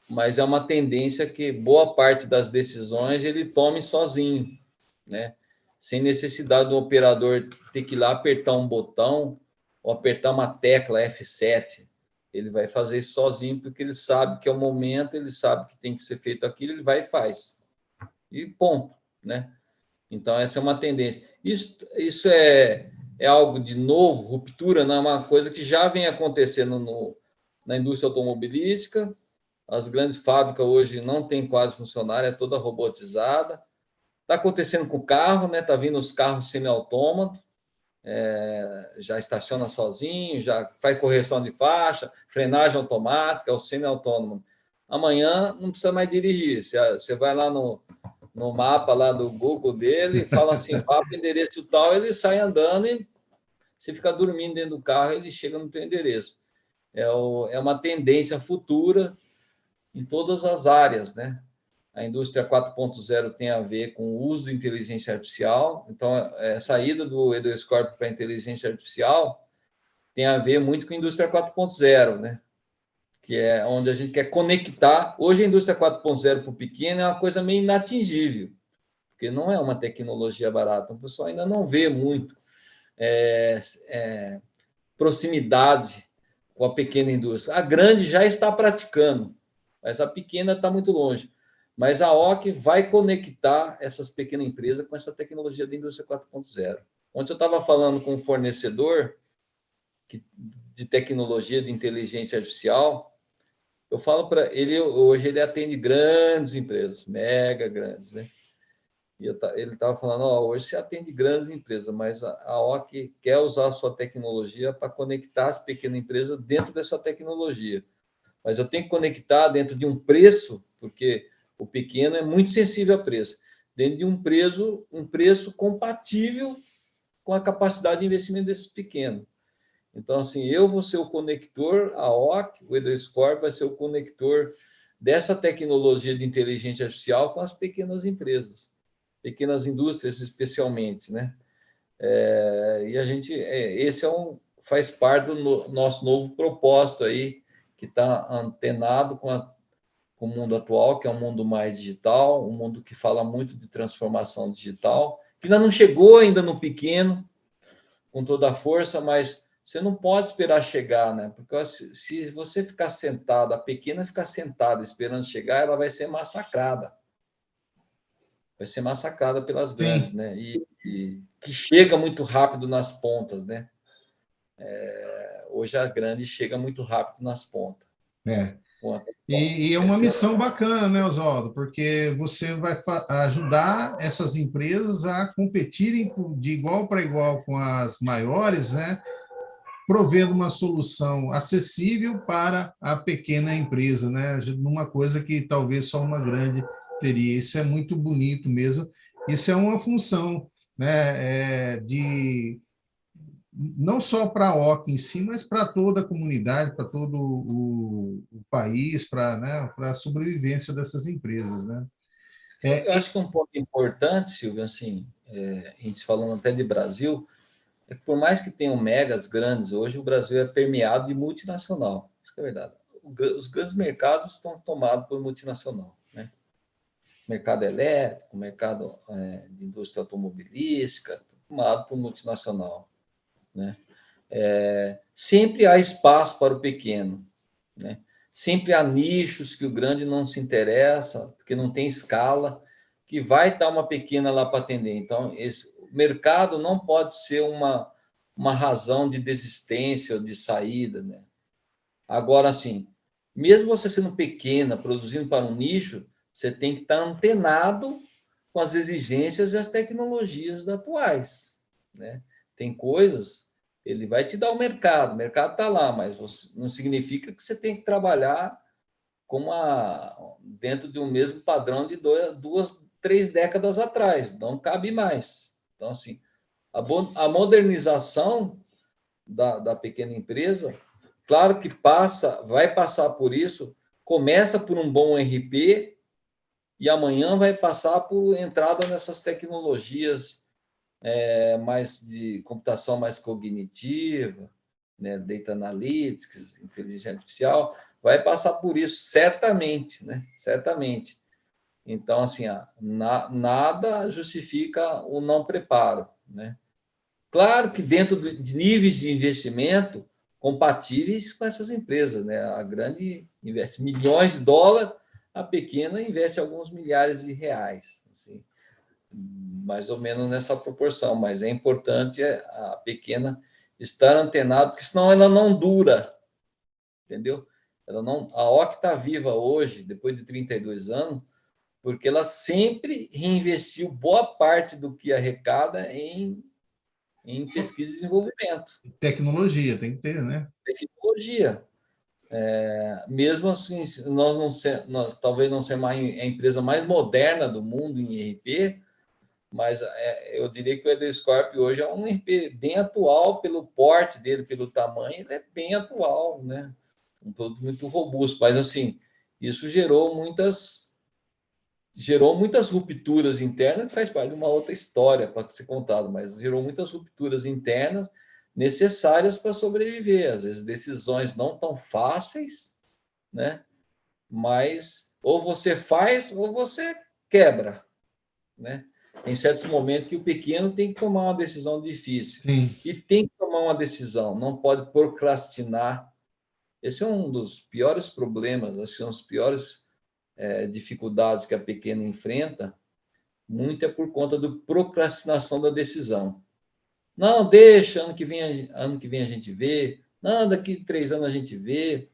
mas é uma tendência que boa parte das decisões ele tome sozinho, né? Sem necessidade do operador ter que ir lá apertar um botão ou apertar uma tecla F7. Ele vai fazer isso sozinho porque ele sabe que é o momento, ele sabe que tem que ser feito aquilo, ele vai e faz. e ponto, né? Então, essa é uma tendência. Isso é algo de novo, ruptura, não é uma coisa que já vem acontecendo na indústria automobilística. As grandes fábricas hoje não têm quase funcionário, é toda robotizada. Está acontecendo com o carro, né? Está vindo os carros semi-autômatos, já estaciona sozinho, já faz correção de faixa, frenagem automática, é o semi-autônomo. Amanhã não precisa mais dirigir. Você vai lá no mapa lá do Google dele e fala assim, vá para o endereço tal, ele sai andando e você fica dormindo dentro do carro, ele chega no teu endereço. É uma tendência futura em todas as áreas, né? A indústria 4.0 tem a ver com o uso de inteligência artificial. Então, a saída do EduScorp para a inteligência artificial tem a ver muito com a indústria 4.0, né? Que é onde a gente quer conectar. Hoje, a indústria 4.0 para o pequeno é uma coisa meio inatingível, porque não é uma tecnologia barata. O pessoal ainda não vê muito proximidade com a pequena indústria. A grande já está praticando, mas a pequena está muito longe. Mas a OC vai conectar essas pequenas empresas com essa tecnologia da indústria 4.0. Ontem eu estava falando com um fornecedor de tecnologia de inteligência artificial. Eu falo para ele, hoje ele atende grandes empresas, mega grandes, né? E ele estava falando, hoje você atende grandes empresas, mas a OC quer usar a sua tecnologia para conectar as pequenas empresas dentro dessa tecnologia. Mas eu tenho que conectar dentro de um preço, porque o pequeno é muito sensível a preço, dentro de um preço compatível com a capacidade de investimento desses pequenos. Então, assim, eu vou ser o conector, a OC, o EduScorp vai ser o conector dessa tecnologia de inteligência artificial com as pequenas empresas, pequenas indústrias especialmente, né? E a gente, esse faz parte do nosso novo propósito aí, que está antenado com o mundo atual, que é um mundo mais digital, um mundo que fala muito de transformação digital, que ainda não chegou ainda no pequeno, com toda a força, mas você não pode esperar chegar, né? Porque se você ficar sentado, a pequena ficar sentada esperando chegar, ela vai ser massacrada. Vai ser massacrada pelas grandes, Sim. né? E que chega muito rápido nas pontas, né? Hoje a grande chega muito rápido nas pontas. É. Bom, E é uma missão bacana, né, Oswaldo? Porque você vai ajudar essas empresas a competirem de igual para igual com as maiores, né? Provendo uma solução acessível para a pequena empresa, né? Numa coisa que talvez só uma grande teria. Isso é muito bonito mesmo. Isso é uma função, né, de não só para a OC em si, mas para toda a comunidade, para todo o país, para, né, para a sobrevivência dessas empresas, né? Eu acho que um ponto importante, Silvio, assim, a gente falando até de Brasil, é que por mais que tenham megas grandes, hoje o Brasil é permeado de multinacional. Isso é verdade. Os grandes mercados estão tomados por multinacional, né? Mercado elétrico, mercado de indústria automobilística, tomado por multinacional, né? Sempre há espaço para o pequeno, né? Sempre há nichos que o grande não se interessa, porque não tem escala, que vai estar uma pequena lá para atender. Então, o mercado não pode ser uma razão de desistência ou de saída, né? Agora, assim, mesmo você sendo pequena, produzindo para um nicho, você tem que estar antenado com as exigências e as tecnologias atuais, né? Tem coisas, ele vai te dar o mercado está lá, mas não significa que você tem que trabalhar dentro de um mesmo padrão de 2, 3 décadas atrás, não cabe mais. Então, assim, a modernização da pequena empresa, claro que vai passar por isso, começa por um bom RP e amanhã vai passar por entrada nessas tecnologias mais de computação mais cognitiva, né, data analytics, inteligência artificial, vai passar por isso certamente, né? Certamente. Então, assim, nada justifica o não preparo, né? Claro que dentro de níveis de investimento compatíveis com essas empresas, né? A grande investe milhões de dólares, a pequena investe alguns milhares de reais, assim, mais ou menos nessa proporção, mas é importante a pequena estar antenada, porque senão ela não dura, entendeu? Ela não, a OC está viva hoje, depois de 32 anos, porque ela sempre reinvestiu boa parte do que arrecada em pesquisa e desenvolvimento. Tecnologia, tem que ter, né? Tecnologia. Mesmo assim, nós talvez não ser a empresa mais moderna do mundo em ERP, mas eu diria que o EduScorp hoje é um ERP bem atual pelo porte dele, pelo tamanho, ele é bem atual, né? Um produto muito robusto, mas assim, isso gerou muitas rupturas internas, que faz parte de uma outra história para ser contado, mas gerou muitas rupturas internas necessárias para sobreviver. Às vezes, decisões não tão fáceis, né? Mas ou você faz ou você quebra, né? Em certos momentos que o pequeno tem que tomar uma decisão difícil. Sim. E tem que tomar uma decisão, não pode procrastinar. Esse é um dos piores problemas, acho que são os piores dificuldades que a pequena enfrenta, muito é por conta da procrastinação da decisão. Não, deixa, ano que vem a gente vê, não, daqui 3 anos a gente vê,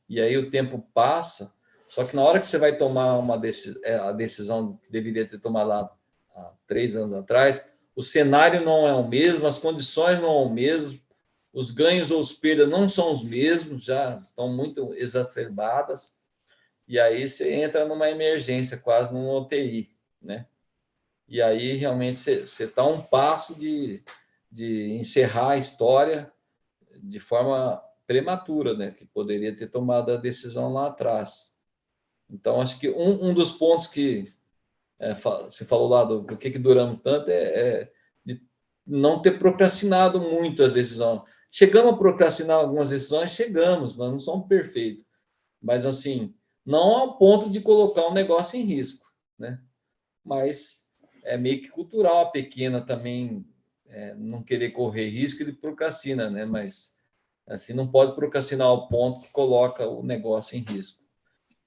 e aí o tempo passa, só que na hora que você vai tomar a decisão que deveria ter tomado lá há 3 anos atrás, o cenário não é o mesmo, as condições não são o mesmo, os ganhos ou as perdas não são os mesmos, já estão muito exacerbadas, e aí você entra numa emergência, quase numa UTI, né? E aí realmente você está a um passo de encerrar a história de forma prematura, né? Que poderia ter tomado a decisão lá atrás. Então, acho que um dos pontos que você falou lá do que duramos tanto é de não ter procrastinado muito as decisões. Chegamos a procrastinar algumas decisões, chegamos, nós não somos perfeitos, mas assim, não ao ponto de colocar o negócio em risco, né? Mas é meio que cultural a pequena também não querer correr risco, ele procrastina, né? Mas assim não pode procrastinar ao ponto que coloca o negócio em risco.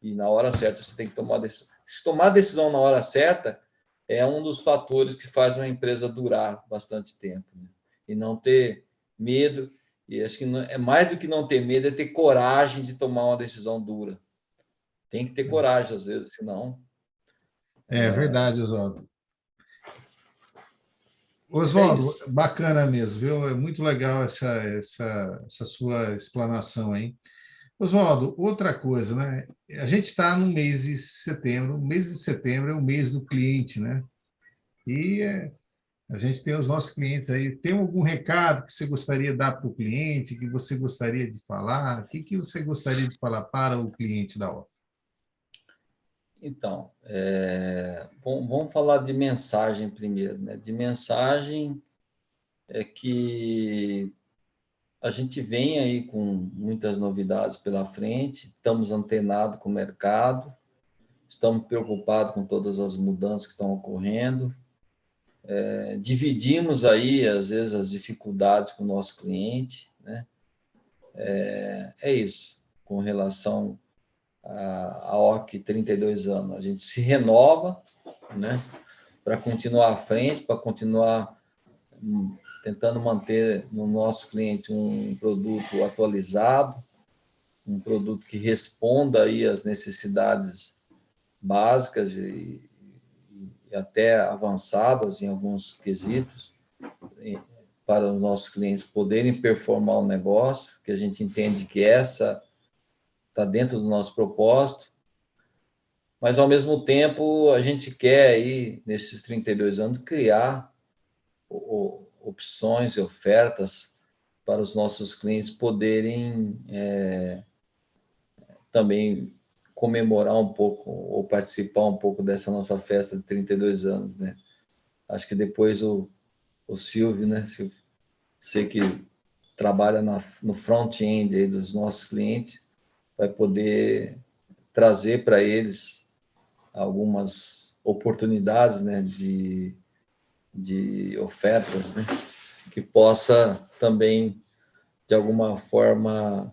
E na hora certa você tem que tomar a decisão. Se tomar a decisão na hora certa é um dos fatores que faz uma empresa durar bastante tempo, né? E não ter medo. E acho que é mais do que não ter medo, é ter coragem de tomar uma decisão dura. Tem que ter coragem às vezes, senão. É verdade, Oswaldo. Mas é Oswaldo, isso. bacana mesmo, viu? É muito legal essa sua explanação aí. Oswaldo, outra coisa, né? A gente está no mês de setembro, o mês de setembro é o mês do cliente, né? E a gente tem os nossos clientes aí. Tem algum recado que você gostaria de dar para o cliente, que você gostaria de falar? O que você gostaria de falar para o cliente da obra? Então, vamos falar de mensagem primeiro, né? De mensagem é que a gente vem aí com muitas novidades pela frente, estamos antenados com o mercado, estamos preocupados com todas as mudanças que estão ocorrendo, dividimos aí, às vezes, as dificuldades com o nosso cliente, né? É isso, com relação a OC 32 anos. A gente se renova, né? Para continuar à frente, para continuar tentando manter no nosso cliente um produto atualizado, um produto que responda aí às necessidades básicas e até avançadas em alguns quesitos, para os nossos clientes poderem performar o negócio, que a gente entende que essa está dentro do nosso propósito, mas ao mesmo tempo a gente quer aí, nesses 32 anos, criar opções e ofertas para os nossos clientes poderem também comemorar um pouco ou participar um pouco dessa nossa festa de 32 anos, né? Acho que depois o Silvio, né? Você que trabalha no front-end aí dos nossos clientes, vai poder trazer para eles algumas oportunidades, né? De ofertas, né? Que possa também, de alguma forma,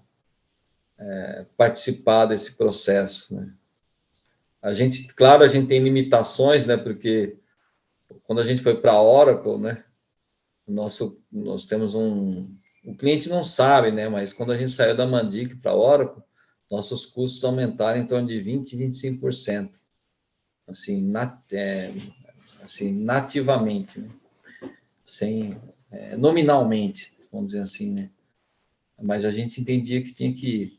participar desse processo, né? claro, a gente tem limitações, né? Porque quando a gente foi para a Oracle, né? Nós temos o cliente não sabe, né? Mas quando a gente saiu da Mandic para a Oracle, nossos custos aumentaram em torno de 20, 25%, assim, assim nativamente, né? Sem, nominalmente, vamos dizer assim, né? Mas a gente entendia que tinha que.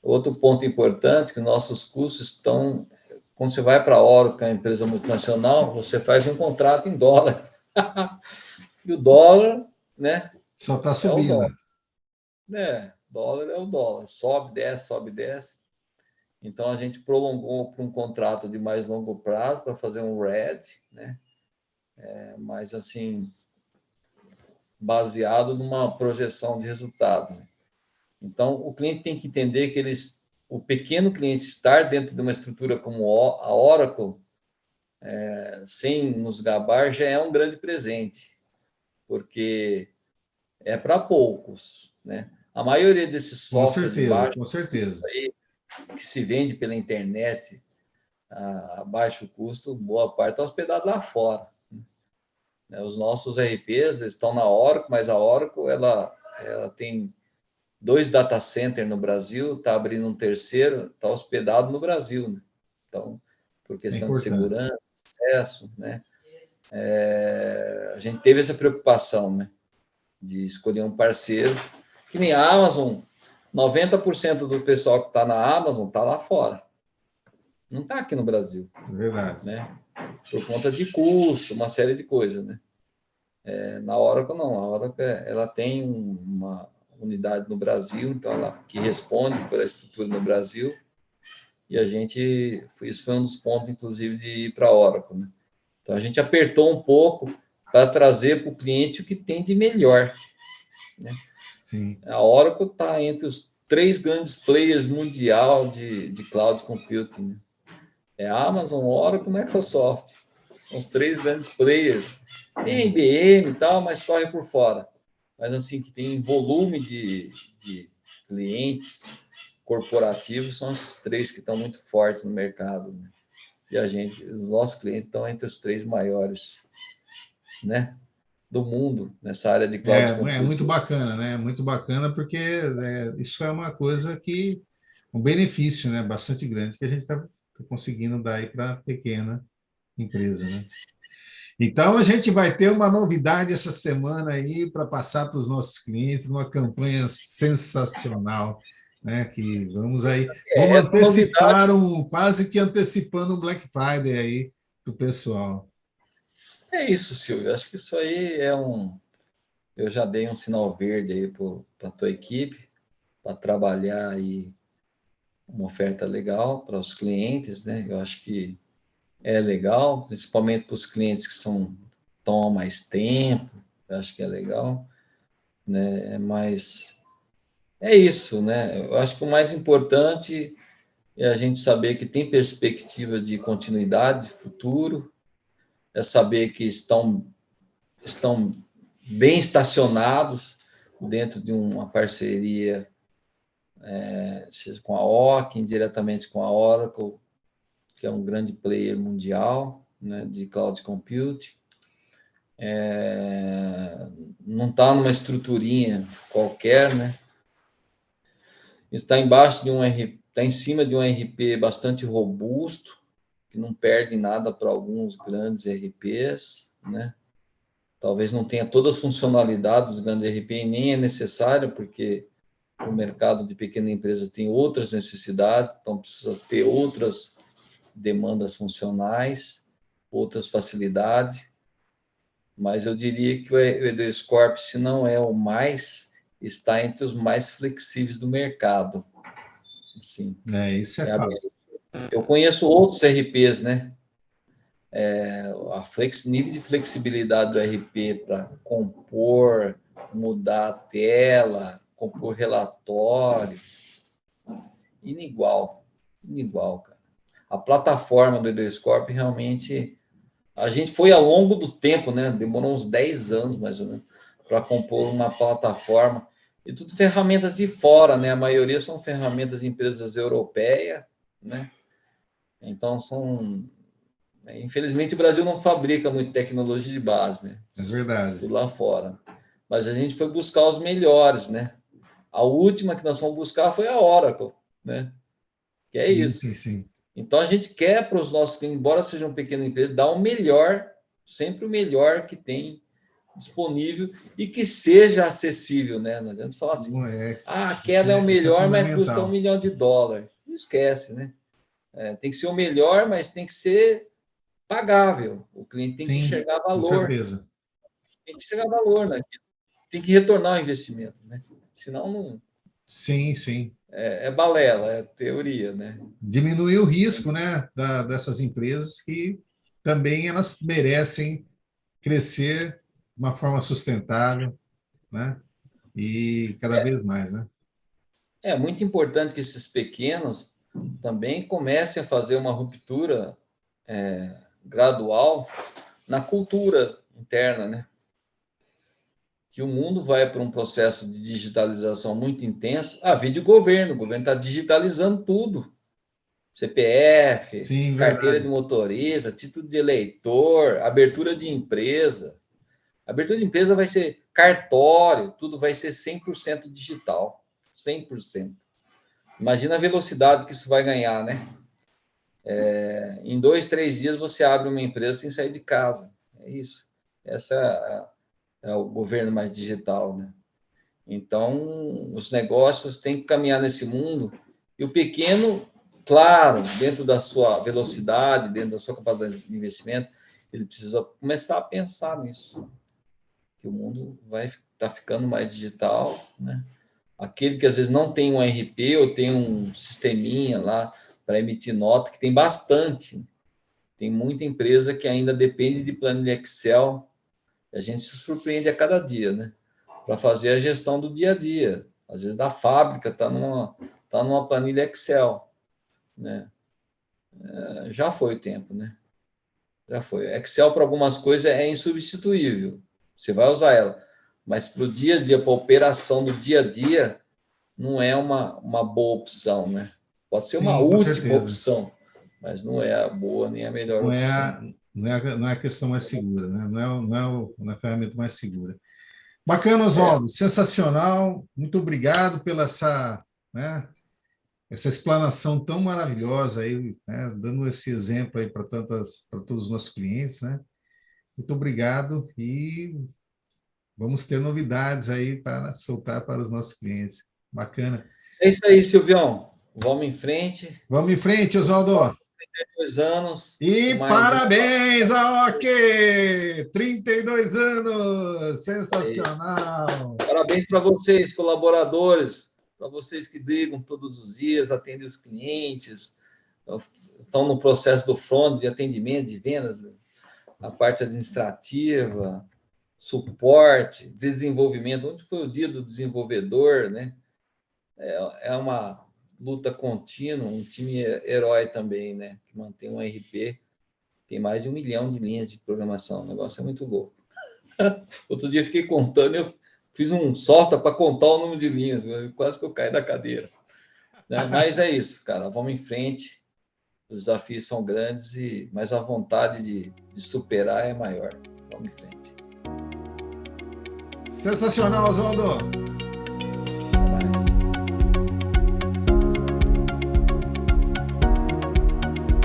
Outro ponto importante, que nossos custos estão. Quando você vai para a Oracle, que é uma empresa multinacional, você faz um contrato em dólar. E o dólar, né? Só está É o subindo. dólar. Dólar é o dólar. Sobe, desce, sobe, desce. Então a gente prolongou para um contrato de mais longo prazo para fazer um RED, né? Mas assim, baseado numa projeção de resultado, né? Então o cliente tem que entender que o pequeno cliente estar dentro de uma estrutura como a Oracle, sem nos gabar, já é um grande presente, porque é para poucos, né? A maioria desses Com softwares de certeza, baixo com certeza. aí, que se vende pela internet a baixo custo, boa parte está hospedado lá fora, né? Os nossos RPs estão na Oracle, mas a Oracle ela tem 2 data centers no Brasil, está abrindo um terceiro, está hospedado no Brasil, né? Então, por Isso é questão de importante. segurança, acesso, né? A gente teve essa preocupação, né? De escolher um parceiro, que nem a Amazon, 90% do pessoal que está na Amazon está lá fora, não está aqui no Brasil, É verdade. né? Por conta de custo, uma série de coisas, né? Na Oracle, não. A Oracle, ela tem uma unidade no Brasil, então ela que responde pela estrutura no Brasil, e isso foi um dos pontos, inclusive, de ir para a Oracle, né? Então a gente apertou um pouco para trazer para o cliente o que tem de melhor, né? Sim. A Oracle está entre os 3 grandes players mundial de cloud computing, né? É a Amazon, Oracle, Microsoft. São os 3 grandes players. Tem a IBM e tal, mas corre por fora. Mas assim, que tem volume de clientes corporativos, são esses 3 que estão muito fortes no mercado, né? E os nossos clientes estão entre os 3 maiores, né, do mundo nessa área de cloud É muito computing. bacana, né? Muito bacana porque isso é uma coisa um benefício, né? Bastante grande que a gente está conseguindo dar aí para a pequena empresa, né? Então, a gente vai ter uma novidade essa semana aí para passar para os nossos clientes, uma campanha sensacional, né? Que vamos Essa novidade antecipar quase que antecipando um Black Friday aí para o pessoal. é isso, Silvio. Acho que isso aí eu já dei um sinal verde aí para a tua equipe, para trabalhar aí uma oferta legal para os clientes, né? Eu acho que é legal, principalmente para os clientes que estão há mais tempo, eu acho que é legal, né? Mas é isso, né? Eu acho que o mais importante é a gente saber que tem perspectiva de continuidade, de futuro, é saber que estão bem estacionados dentro de uma parceria, seja com a Ockin, diretamente com a Oracle, que é um grande player mundial, né, de cloud computing. Não está numa estruturinha qualquer, né? Está embaixo de está em cima de um RP bastante robusto, que não perde nada para alguns grandes RPs, né? Talvez não tenha todas as funcionalidades dos grandes RP e nem é necessário, porque o mercado de pequena empresa tem outras necessidades, então precisa ter outras demandas funcionais, outras facilidades, mas eu diria que o EduScorp, se não é o mais, está entre os mais flexíveis do mercado. Assim, Isso é é fato. eu conheço outros RPs, né? Nível de flexibilidade do RP para compor, mudar a tela, compor relatório, inigual, inigual, cara. A plataforma do EduScorp realmente, a gente foi ao longo do tempo, né? Demorou uns 10 anos, mais ou menos, para compor uma plataforma. E tudo ferramentas de fora, né? A maioria são ferramentas de empresas europeias, né? Então, infelizmente, o Brasil não fabrica muito tecnologia de base, né? É verdade. Tudo lá fora. Mas a gente foi buscar os melhores, né? A última que nós fomos buscar foi a Oracle, né? Que é Sim, sim, isso. sim. Então, a gente quer para os nossos clientes, embora seja uma pequena empresa, dar o melhor, sempre o melhor que tem disponível e que seja acessível, né? Não adianta falar assim, Não é, aquela é o isso é melhor, mas custa $1 fundamental. milhão. Não esquece, né? Tem que ser o melhor, mas tem que ser pagável. O cliente tem que Sim, enxergar com valor, certeza. tem que enxergar valor, né? Tem que retornar o investimento, né? Senão não Sim, sim. é balela, é teoria, né? Diminuir o risco, né, dessas empresas que também elas merecem crescer de uma forma sustentável, né? E cada vez mais, né? É muito importante que esses pequenos também comecem a fazer uma ruptura gradual na cultura interna, né? Que o mundo vai para um processo de digitalização muito intenso. Vídeo governo, o governo está digitalizando tudo. CPF, Sim, carteira de verdade. motorista, título de eleitor, abertura de empresa. Abertura de empresa vai ser cartório, tudo vai ser 100% digital. 100%. Imagina a velocidade que isso vai ganhar, né? Em 2, 3 dias você abre uma empresa sem sair de casa. É isso. Essa é o governo mais digital, né? Então, os negócios têm que caminhar nesse mundo e o pequeno, claro, dentro da sua velocidade, dentro da sua capacidade de investimento, ele precisa começar a pensar nisso, que o mundo vai estar ficando mais digital, né? Aquele que às vezes não tem um RP ou tem um sisteminha lá para emitir nota, que tem bastante. Tem muita empresa que ainda depende de planilha Excel. A gente se surpreende a cada dia, né? Para fazer a gestão do dia a dia. Às vezes da fábrica tá numa planilha Excel, né? Já foi o tempo, né? Já foi. Excel para algumas coisas é insubstituível. Você vai usar ela, mas para o dia a dia, para a operação do dia a dia, não é uma boa opção, né? Pode ser uma Sim, com última certeza. opção, mas não é a boa nem a melhor Não é opção. a, não é a questão mais segura, né? Não é a ferramenta mais segura. Bacana, É, Oswaldo, sensacional. Muito obrigado pela né, essa explanação tão maravilhosa aí, né, dando esse exemplo aí para todos os nossos clientes, né? Muito obrigado e vamos ter novidades aí para soltar para os nossos clientes. Bacana. é isso aí, Silvião. Vamos em frente. Vamos em frente, Oswaldo. 2 anos, com E mais uma. parabéns, Aoki! 32 anos! Aí. Sensacional! Parabéns para vocês, colaboradores, para vocês que brigam todos os dias, atendem os clientes, estão no processo do front, de atendimento, de vendas, a parte administrativa, suporte, desenvolvimento. Onde foi o dia do desenvolvedor, né? É uma luta contínua, um time herói também, né? Que mantém um RP, tem mais de 1 milhão de linhas de programação. O negócio é muito louco. Outro dia eu fiquei contando, eu fiz um software para contar o número de linhas, quase que eu caí da cadeira. Né? Mas é isso, cara, vamos em frente. Os desafios são grandes, mas a vontade de superar é maior. Vamos em frente. Sensacional, Oswaldo!